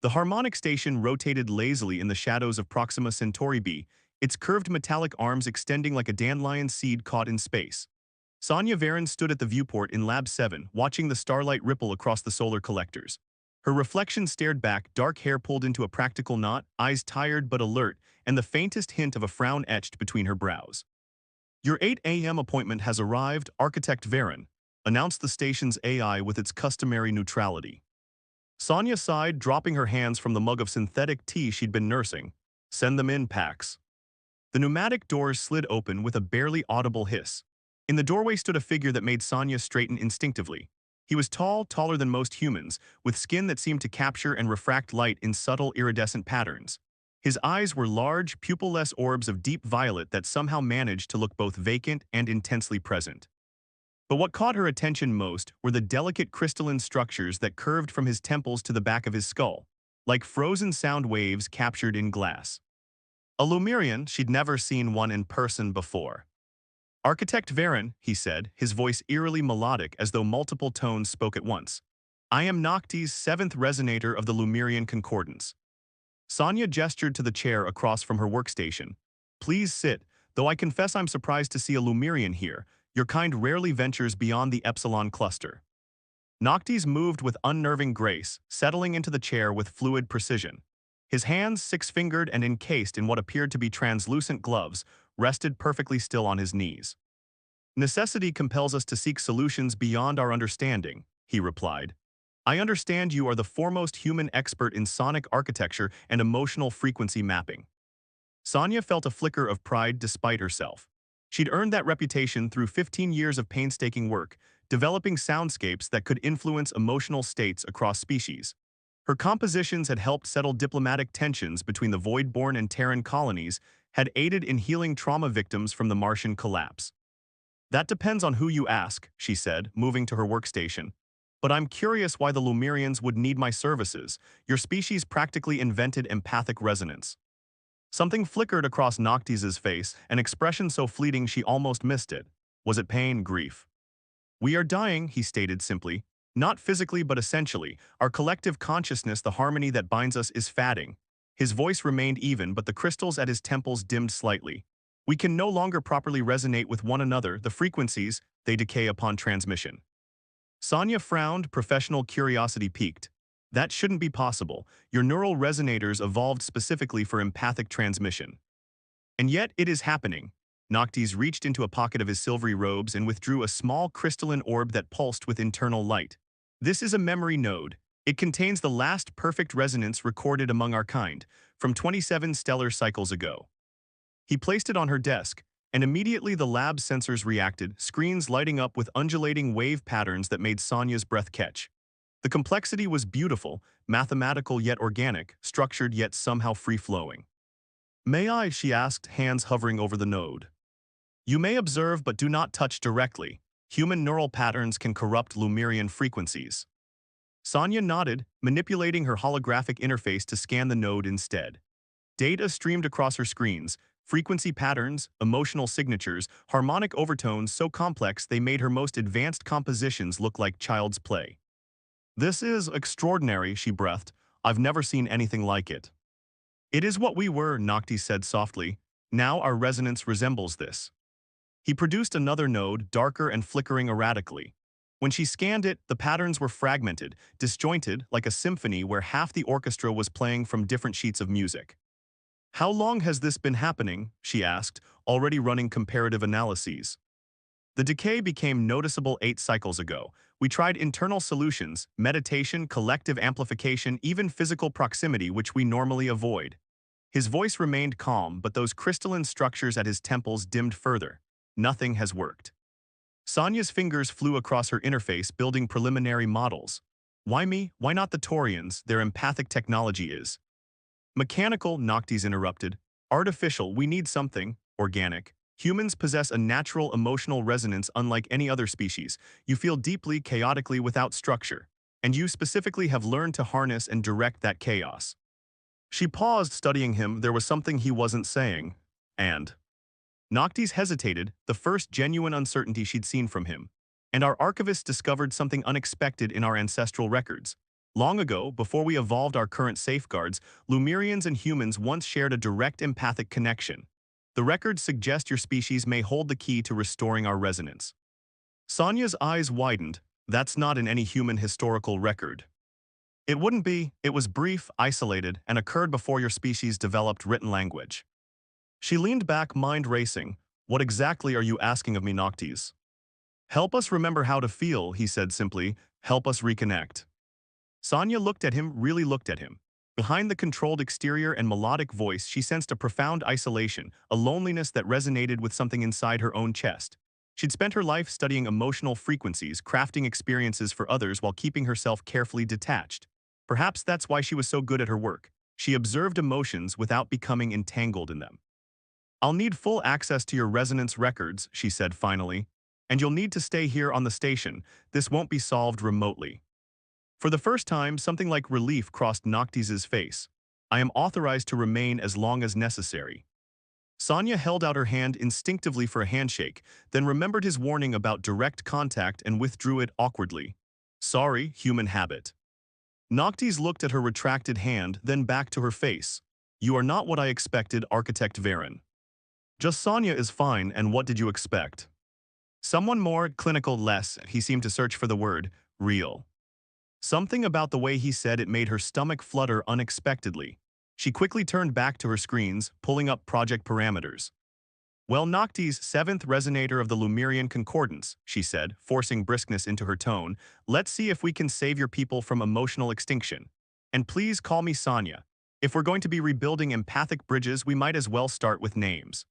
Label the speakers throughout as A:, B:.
A: The harmonic station rotated lazily in the shadows of Proxima Centauri b, its curved metallic arms extending like a dandelion seed caught in space. Sonia Varin stood at the viewport in Lab 7, watching the starlight ripple across the solar collectors. Her reflection stared back, dark hair pulled into a practical knot, eyes tired but alert, and the faintest hint of a frown etched between her brows. "Your 8 a.m. appointment has arrived, Architect Varin," announced the station's AI with its customary neutrality. Sonia sighed, dropping her hands from the mug of synthetic tea she'd been nursing. "Send them in, Pax." The pneumatic doors slid open with a barely audible hiss. In the doorway stood a figure that made Sonia straighten instinctively. He was tall, taller than most humans, with skin that seemed to capture and refract light in subtle, iridescent patterns. His eyes were large, pupil-less orbs of deep violet that somehow managed to look both vacant and intensely present. But what caught her attention most were the delicate crystalline structures that curved from his temples to the back of his skull, like frozen sound waves captured in glass. A Lumerian, she'd never seen one in person before. "Architect Varin," he said, his voice eerily melodic as though multiple tones spoke at once. "I am Nocti's seventh resonator of the Lumerian Concordance." Sonia gestured to the chair across from her workstation. "Please sit, though I confess I'm surprised to see a Lumerian here. Your kind rarely ventures beyond the Epsilon cluster." Noctis moved with unnerving grace, settling into the chair with fluid precision. His hands, six-fingered and encased in what appeared to be translucent gloves, rested perfectly still on his knees. "Necessity compels us to seek solutions beyond our understanding," he replied. "I understand you are the foremost human expert in sonic architecture and emotional frequency mapping." Sonia felt a flicker of pride despite herself. She'd earned that reputation through 15 years of painstaking work, developing soundscapes that could influence emotional states across species. Her compositions had helped settle diplomatic tensions between the Voidborn and Terran colonies, had aided in healing trauma victims from the Martian collapse. "That depends on who you ask," she said, moving to her workstation. "But I'm curious why the Lumerians would need my services. Your species practically invented empathic resonance." Something flickered across Noctis's face, an expression so fleeting she almost missed it. Was it pain, grief? "We are dying," he stated simply. "Not physically but essentially. Our collective consciousness, the harmony that binds us, is fading." His voice remained even, but the crystals at his temples dimmed slightly. "We can no longer properly resonate with one another. The frequencies, they decay upon transmission." Sonia frowned, professional curiosity piqued. "That shouldn't be possible. Your neural resonators evolved specifically for empathic transmission." "And yet it is happening." Noctis reached into a pocket of his silvery robes and withdrew a small crystalline orb that pulsed with internal light. "This is a memory node. It contains the last perfect resonance recorded among our kind, from 27 stellar cycles ago." He placed it on her desk, and immediately the lab's sensors reacted, screens lighting up with undulating wave patterns that made Sonia's breath catch. The complexity was beautiful, mathematical yet organic, structured yet somehow free-flowing. "May I?" she asked, hands hovering over the node. "You may observe but do not touch directly. Human neural patterns can corrupt Lumerian frequencies." Sonia nodded, manipulating her holographic interface to scan the node instead. Data streamed across her screens, frequency patterns, emotional signatures, harmonic overtones so complex they made her most advanced compositions look like child's play. "This is extraordinary," she breathed. "I've never seen anything like it." "It is what we were," Noctis said softly. "Now our resonance resembles this." He produced another node, darker and flickering erratically. When she scanned it, the patterns were fragmented, disjointed, like a symphony where half the orchestra was playing from different sheets of music. "How long has this been happening?" she asked, already running comparative analyses. "The decay became noticeable 8 cycles ago. We tried internal solutions, meditation, collective amplification, even physical proximity, which we normally avoid." His voice remained calm, but those crystalline structures at his temples dimmed further. "Nothing has worked." Sonia's fingers flew across her interface, building preliminary models. "Why me? Why not the Taurians? Their empathic technology is." "Mechanical," Noctis interrupted. "Artificial, we need something organic. Humans possess a natural emotional resonance unlike any other species. You feel deeply, chaotically, without structure. And you specifically have learned to harness and direct that chaos." She paused, studying him. There was something he wasn't saying. "And?" Noctis hesitated, the first genuine uncertainty she'd seen from him. "And our archivist discovered something unexpected in our ancestral records. Long ago, before we evolved our current safeguards, Lumerians and humans once shared a direct empathic connection. The records suggest your species may hold the key to restoring our resonance. Sonia's eyes widened. That's not in any human historical record. It wouldn't be. It was brief, isolated, and occurred before your species developed written language. She leaned back, mind racing. What exactly are you asking of me, Noctis? Help us remember how to feel, he said simply. Help us reconnect. Sonia looked at him, really looked at him. Behind the controlled exterior and melodic voice, she sensed a profound isolation, a loneliness that resonated with something inside her own chest. She'd spent her life studying emotional frequencies, crafting experiences for others while keeping herself carefully detached. Perhaps that's why she was so good at her work. She observed emotions without becoming entangled in them. I'll need full access to your resonance records, she said finally. And you'll need to stay here on the station. This won't be solved remotely. For the first time, something like relief crossed Noctis's face. I am authorized to remain as long as necessary. Sonia held out her hand instinctively for a handshake, then remembered his warning about direct contact and withdrew it awkwardly. Sorry, human habit. Noctis looked at her retracted hand, then back to her face. You are not what I expected, Architect Varen. Just Sonia is fine, and what did you expect? Someone more clinical, less, he seemed to search for the word, real. Something about the way he said it made her stomach flutter unexpectedly. She quickly turned back to her screens, pulling up project parameters. Well, Noctis, 7th resonator of the Lumerian Concordance, she said, forcing briskness into her tone. Let's see if we can save your people from emotional extinction. And please call me Sonia. If we're going to be rebuilding empathic bridges, we might as well start with names.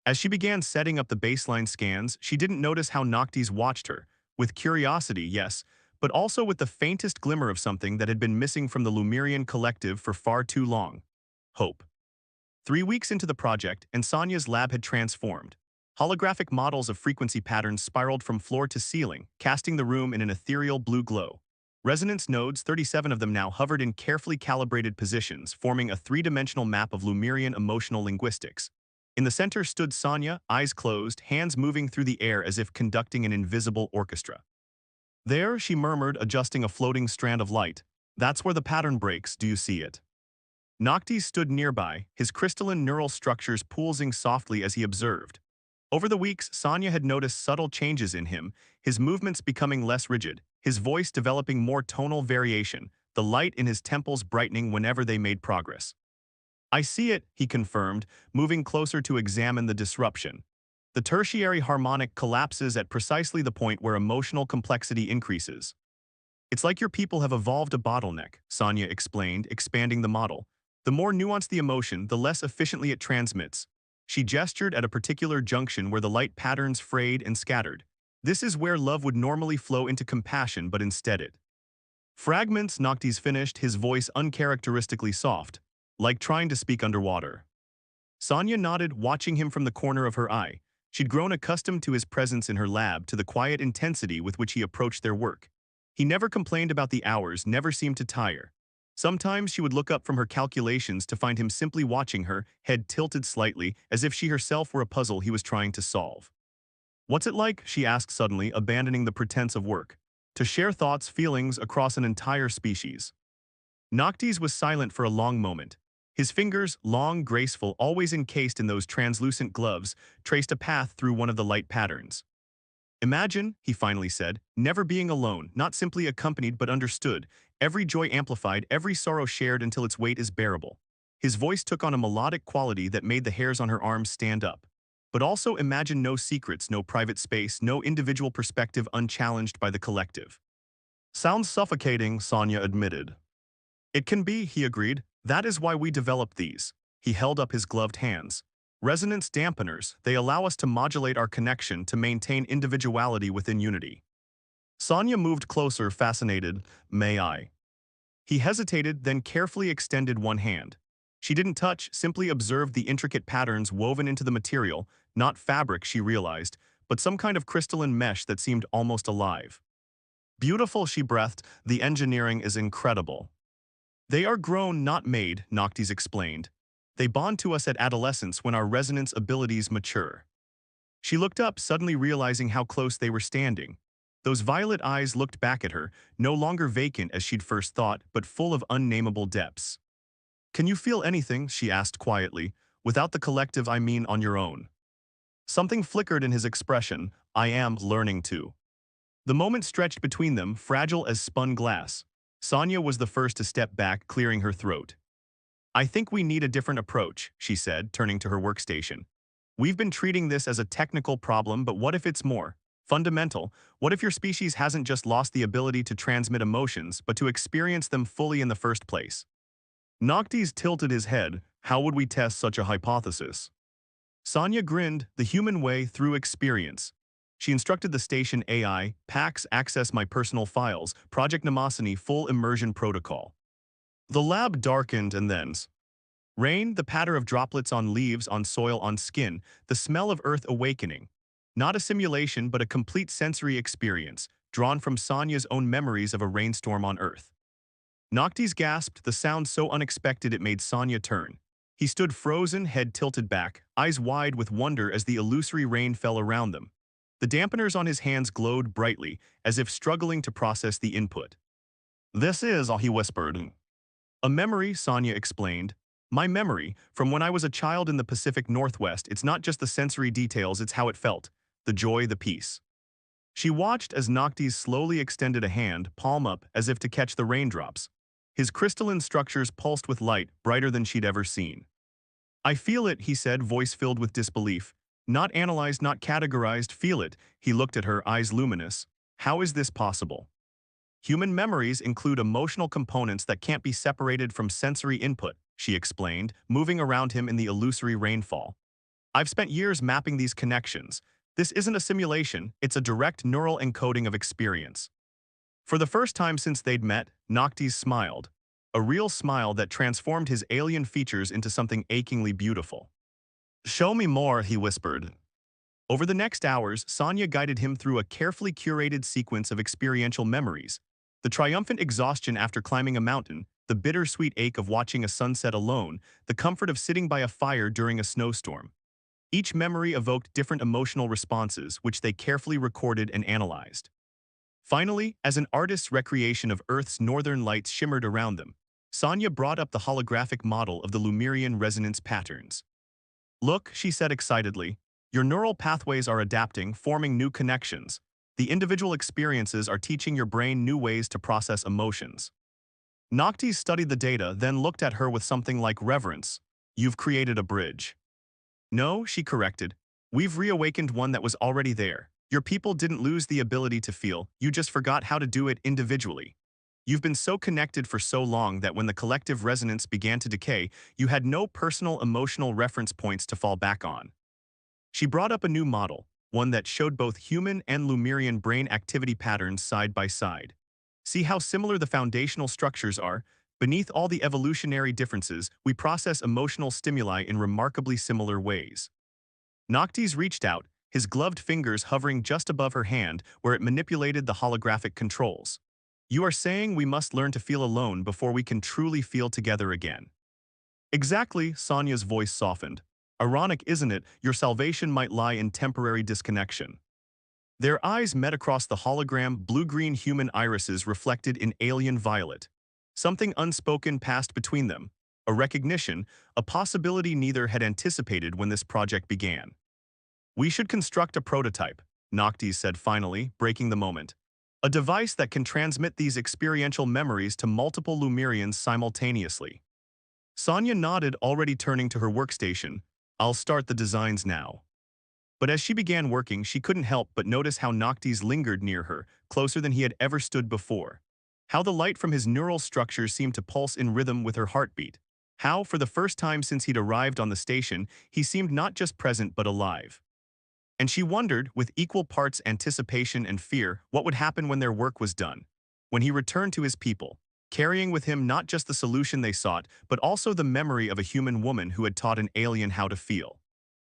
A: As she began setting up the baseline scans, she didn't notice how Noctis watched her. With curiosity, yes, but also with the faintest glimmer of something that had been missing from the Lumerian collective for far too long. Hope. 3 weeks into the project, and Sonia's lab had transformed. Holographic models of frequency patterns spiraled from floor to ceiling, casting the room in an ethereal blue glow. Resonance nodes, 37 of them now, hovered in carefully calibrated positions, forming a three-dimensional map of Lumerian emotional linguistics. In the center stood Sonia, eyes closed, hands moving through the air as if conducting an invisible orchestra. There, she murmured, adjusting a floating strand of light. That's where the pattern breaks, do you see it? Noctis stood nearby, his crystalline neural structures pulsing softly as he observed. Over the weeks, Sonia had noticed subtle changes in him, his movements becoming less rigid, his voice developing more tonal variation, the light in his temples brightening whenever they made progress. I see it, he confirmed, moving closer to examine the disruption. The tertiary harmonic collapses at precisely the point where emotional complexity increases. It's like your people have evolved a bottleneck, Sonia explained, expanding the model. The more nuanced the emotion, the less efficiently it transmits. She gestured at a particular junction where the light patterns frayed and scattered. This is where love would normally flow into compassion, but instead it. Fragments, Noctis finished, his voice uncharacteristically soft, like trying to speak underwater. Sonia nodded, watching him from the corner of her eye. She'd grown accustomed to his presence in her lab, to the quiet intensity with which he approached their work. He never complained about the hours, never seemed to tire. Sometimes she would look up from her calculations to find him simply watching her, head tilted slightly, as if she herself were a puzzle he was trying to solve. What's it like, she asked suddenly, abandoning the pretense of work, to share thoughts, feelings across an entire species? Noctis was silent for a long moment. His fingers, long, graceful, always encased in those translucent gloves, traced a path through one of the light patterns. Imagine, he finally said, never being alone, not simply accompanied but understood, every joy amplified, every sorrow shared until its weight is bearable. His voice took on a melodic quality that made the hairs on her arms stand up. But also imagine no secrets, no private space, no individual perspective unchallenged by the collective. Sounds suffocating, Sonia admitted. It can be, he agreed. That is why we developed these. He held up his gloved hands. Resonance dampeners, they allow us to modulate our connection to maintain individuality within unity. Sonia moved closer, fascinated. May I? He hesitated, then carefully extended one hand. She didn't touch, simply observed the intricate patterns woven into the material, not fabric, she realized, but some kind of crystalline mesh that seemed almost alive. Beautiful, she breathed. The engineering is incredible. They are grown, not made, Noctis explained. They bond to us at adolescence when our resonance abilities mature. She looked up, suddenly realizing how close they were standing. Those violet eyes looked back at her, no longer vacant as she'd first thought, but full of unnameable depths. Can you feel anything? She asked quietly. Without the collective, I mean on your own. Something flickered in his expression. I am learning to. The moment stretched between them, fragile as spun glass. Sonia was the first to step back, clearing her throat. I think we need a different approach, she said, turning to her workstation. We've been treating this as a technical problem, but what if it's more fundamental? What if your species hasn't just lost the ability to transmit emotions, but to experience them fully in the first place? Noctis tilted his head. How would we test such a hypothesis? Sonia grinned, the human way through experience. She instructed the station AI, PAX access my personal files, Project Mnemosyne full immersion protocol. The lab darkened and then rain, the patter of droplets on leaves, on soil, on skin, the smell of earth awakening. Not a simulation, but a complete sensory experience, drawn from Sonia's own memories of a rainstorm on Earth. Noctis gasped, the sound so unexpected it made Sonia turn. He stood frozen, head tilted back, eyes wide with wonder as the illusory rain fell around them. The dampeners on his hands glowed brightly, as if struggling to process the input. This is, he whispered. A memory, Sonia explained. My memory, from when I was a child in the Pacific Northwest. It's not just the sensory details, it's how it felt. The joy, the peace. She watched as Noctis slowly extended a hand, palm up, as if to catch the raindrops. His crystalline structures pulsed with light, brighter than she'd ever seen. I feel it, he said, voice filled with disbelief. Not analyzed, not categorized, feel it. He looked at her, eyes luminous. How is this possible? Human memories include emotional components that can't be separated from sensory input, she explained, moving around him in the illusory rainfall. I've spent years mapping these connections. This isn't a simulation, it's a direct neural encoding of experience. For the first time since they'd met, Noctis smiled. A real smile that transformed his alien features into something achingly beautiful. Show me more, he whispered. Over the next hours, Sonia guided him through a carefully curated sequence of experiential memories. The triumphant exhaustion after climbing a mountain, the bittersweet ache of watching a sunset alone, the comfort of sitting by a fire during a snowstorm. Each memory evoked different emotional responses, which they carefully recorded and analyzed. Finally, as an artist's recreation of Earth's northern lights shimmered around them, Sonia brought up the holographic model of the Lemurian resonance patterns. Look, she said excitedly, your neural pathways are adapting, forming new connections. The individual experiences are teaching your brain new ways to process emotions. Noctis studied the data, then looked at her with something like reverence. You've created a bridge. No, she corrected. We've reawakened one that was already there. Your people didn't lose the ability to feel, you just forgot how to do it individually. You've been so connected for so long that when the collective resonance began to decay, you had no personal emotional reference points to fall back on. She brought up a new model, one that showed both human and Lemurian brain activity patterns side by side. See how similar the foundational structures are? Beneath all the evolutionary differences, we process emotional stimuli in remarkably similar ways. Noctis reached out, his gloved fingers hovering just above her hand where it manipulated the holographic controls. You are saying we must learn to feel alone before we can truly feel together again. Exactly, Sonia's voice softened. Ironic, isn't it? Your salvation might lie in temporary disconnection. Their eyes met across the hologram, blue-green human irises reflected in alien violet. Something unspoken passed between them, a recognition, a possibility neither had anticipated when this project began. We should construct a prototype, Noctis said finally, breaking the moment. A device that can transmit these experiential memories to multiple Lemurians simultaneously. Sonia nodded, already turning to her workstation. I'll start the designs now. But as she began working, she couldn't help but notice how Noctis lingered near her, closer than he had ever stood before. How the light from his neural structures seemed to pulse in rhythm with her heartbeat. How, for the first time since he'd arrived on the station, he seemed not just present but alive. And she wondered, with equal parts anticipation and fear, what would happen when their work was done. When he returned to his people, carrying with him not just the solution they sought, but also the memory of a human woman who had taught an alien how to feel.